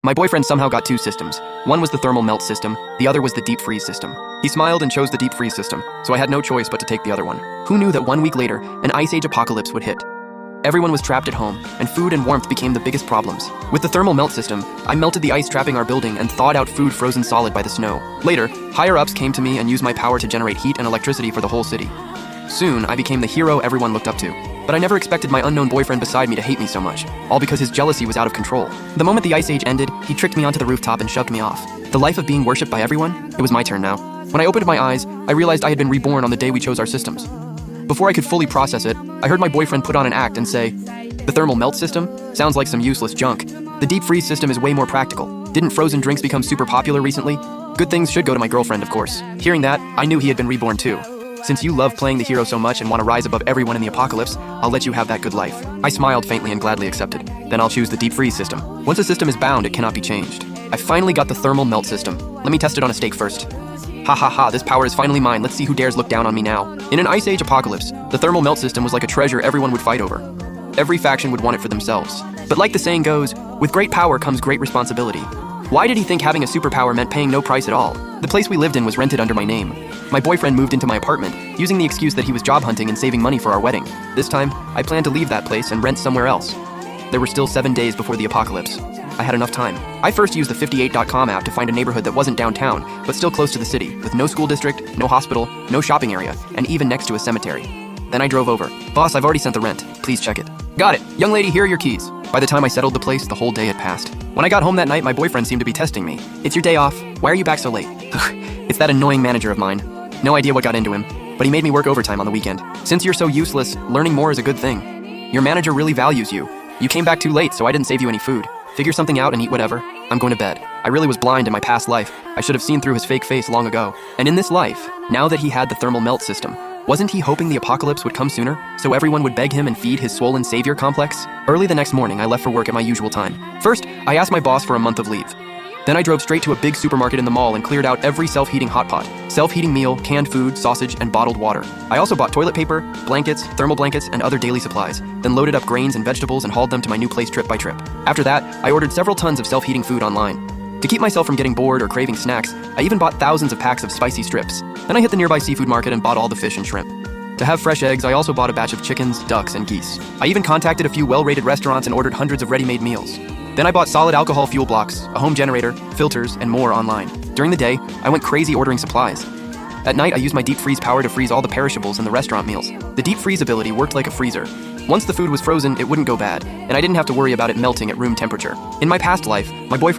My boyfriend somehow got two systems. One was the thermal melt system, the other was the deep freeze system. He smiled and chose the deep freeze system, so I had no choice but to take the other one. Who knew that 1 week later, an ice age apocalypse would hit? Everyone was trapped at home, and food and warmth became the biggest problems. With the thermal melt system, I melted the ice trapping our building and thawed out food frozen solid by the snow. Later, higher-ups came to me and used my power to generate heat and electricity for the whole city. Soon, I became the hero everyone looked up to. But I never expected my unknown boyfriend beside me to hate me so much, all because his jealousy was out of control. The moment the ice age ended, he tricked me onto the rooftop and shoved me off. The life of being worshipped by everyone? It was my turn now. When I opened my eyes, I realized I had been reborn on the day we chose our systems. Before I could fully process it, I heard my boyfriend put on an act and say, "The thermal melt system? Sounds like some useless junk. The deep freeze system is way more practical. Didn't frozen drinks become super popular recently? Good things should go to my girlfriend, of course." Hearing that, I knew he had been reborn too. "Since you love playing the hero so much and want to rise above everyone in the apocalypse, I'll let you have that good life." I smiled faintly and gladly accepted. "Then I'll choose the deep freeze system. Once a system is bound, it cannot be changed." I finally got the thermal melt system. Let me test it on a steak first. Ha ha ha, this power is finally mine. Let's see who dares look down on me now. In an ice age apocalypse, the thermal melt system was like a treasure everyone would fight over. Every faction would want it for themselves. But like the saying goes, with great power comes great responsibility. Why did he think having a superpower meant paying no price at all? The place we lived in was rented under my name. My boyfriend moved into my apartment, using the excuse that he was job hunting and saving money for our wedding. This time, I planned to leave that place and rent somewhere else. There were still 7 days before the apocalypse. I had enough time. I first used the 58.com app to find a neighborhood that wasn't downtown, but still close to the city, with no school district, no hospital, no shopping area, and even next to a cemetery. Then I drove over. "Boss, I've already sent the rent. Please check it." "Got it. Young lady, here are your keys." By the time I settled the place, the whole day had passed. When I got home that night, my boyfriend seemed to be testing me. "It's your day off. Why are you back so late?" It's that annoying manager of mine. No idea what got into him, but he made me work overtime on the weekend. "Since you're so useless, learning more is a good thing. Your manager really values you. You came back too late, so I didn't save you any food. Figure something out and eat whatever. I'm going to bed." I really was blind in my past life. I should have seen through his fake face long ago. And in this life, now that he had the thermal melt system, wasn't he hoping the apocalypse would come sooner, so everyone would beg him and feed his swollen savior complex? Early the next morning, I left for work at my usual time. First, I asked my boss for a month of leave. Then I drove straight to a big supermarket in the mall and cleared out every self-heating hot pot, self-heating meal, canned food, sausage, and bottled water. I also bought toilet paper, blankets, thermal blankets, and other daily supplies, then loaded up grains and vegetables and hauled them to my new place trip by trip. After that, I ordered several tons of self-heating food online. To keep myself from getting bored or craving snacks, I even bought thousands of packs of spicy strips. Then I hit the nearby seafood market and bought all the fish and shrimp. To have fresh eggs, I also bought a batch of chickens, ducks, and geese. I even contacted a few well-rated restaurants and ordered hundreds of ready-made meals. Then I bought solid alcohol fuel blocks, a home generator, filters, and more online. During the day, I went crazy ordering supplies. At night, I used my deep freeze power to freeze all the perishables in the restaurant meals. The deep freeze ability worked like a freezer. Once the food was frozen, it wouldn't go bad, and I didn't have to worry about it melting at room temperature. In my past life, my boyfriend